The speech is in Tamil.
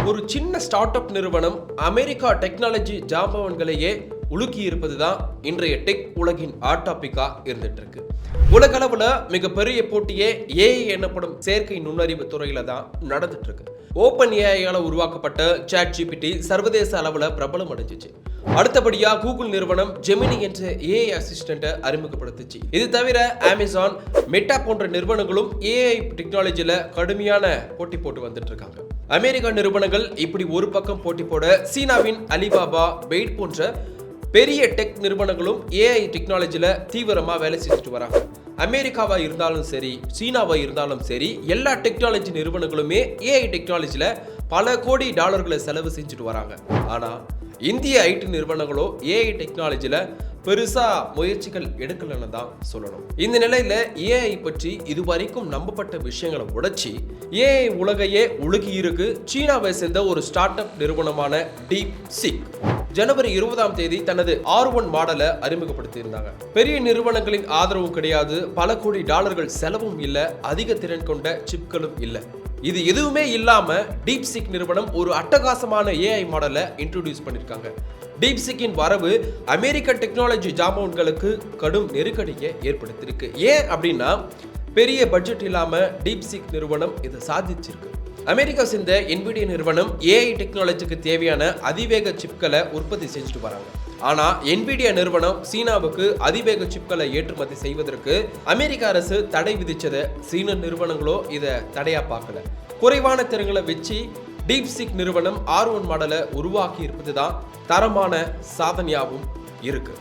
ஒரு சின்ன ஸ்டார்ட் அப் நிறுவனம் அமெரிக்கா டெக்னாலஜி ஜாம்பவன்களையே உலுக்கி இருப்பதுதான் இன்றைய டெக் உலகின் ஹாட் டாபிக்கா இருந்துட்டு இருக்கு. உலகளவுல மிகப்பெரிய போட்டியே ஏஐ எனப்படும் செயற்கை நுண்ணறிவு துறையில தான் நடந்துட்டு இருக்கு. ஓபன் ஏஐயால உருவாக்கப்பட்ட ChatGPT சர்வதேச அளவுல பிரபலம் அடைஞ்சிச்சு. அடுத்தபடியா கூகுள் நிறுவனம் ஜெமினி என்ற ஏஐ அசிஸ்டன்ட்டை அறிமுகப்படுத்துச்சு. இது தவிர அமேசான், மெட்டா போன்ற நிறுவனங்களும் ஏஐ டெக்னாலஜில கடுமையான போட்டி போட்டு வந்துட்டு இருக்காங்க. அமெரிக்கா நிறுவனங்கள் இப்படி ஒரு பக்கம் போட்டி போட, சீனாவின் அலிபாபா, பெய்ட் போன்ற பெரிய டெக் நிறுவனங்களும் ஏஐ டெக்னாலஜில தீவிரமா வேலை செஞ்சுட்டு வராங்க. அமெரிக்காவா இருந்தாலும் சரி, சீனாவா இருந்தாலும் சரி, எல்லா டெக்னாலஜி நிறுவனங்களுமே ஏஐ டெக்னாலஜில பல கோடி டாலர்களை செலவு செஞ்சுட்டு வராங்க. ஆனா இந்திய ஐடி நிறுவனங்களோ ஏஐ டெக்னாலஜில பெருசா முயற்சிகள் எடுக்கலன்னு தான் சொல்லணும். இந்த நிலையில ஏஐ பற்றி இதுவரைக்கும் நம்பப்பட்ட விஷயங்களை உடைச்சி ஏஐ உலகையே உலுகி இருக்கு சீனாவை சேர்ந்த ஒரு ஸ்டார்ட் அப் நிறுவனமான DeepSeek. ஜனவரி 20ஆம் தேதி தனது R1 மாடலை அறிமுகப்படுத்தி இருந்தாங்க. பெரிய நிறுவனங்களின் ஆதரவும் கிடையாது, பல கோடி டாலர்கள் செலவும் இல்ல, அதிக திறன் கொண்ட சிப்களும் இல்ல. இது எதுவுமே இல்லாம DeepSeek நிறுவனம் ஒரு அட்டகாசமான ஏஐ மாடலை இன்ட்ரோடியூஸ் பண்ணிருக்காங்க. DeepSeekன் வரவு அமெரிக்க டெக்னாலஜி ஜாம்பவன்களுக்கு கடும் நெருக்கடியை ஏற்படுத்தியிருக்கு. ஏன் அப்படின்னா பெரிய பட்ஜெட் இல்லாம DeepSeek நிறுவனம் இதை சாதிச்சிருக்கு. அமெரிக்கா சேர்ந்த NVIDIA நிறுவனம் ஏஐ டெக்னாலஜிக்கு தேவையான அதிவேக சிப்களை உற்பத்தி செஞ்சுட்டு வராங்க. ஆனா NVIDIA நிறுவனம் சீனாவுக்கு அதிவேக சிப்களை ஏற்றுமதி செய்வதற்கு அமெரிக்க அரசு தடை விதிச்சதை சீன நிறுவனங்களோ இதை தடையா பார்க்கல. குறைவான திறன்களை வச்சு DeepSeek நிறுவனம் R1 மாடலை உருவாக்கி இருப்பதுதான் தரமான சாதனையாகவும் இருக்கு.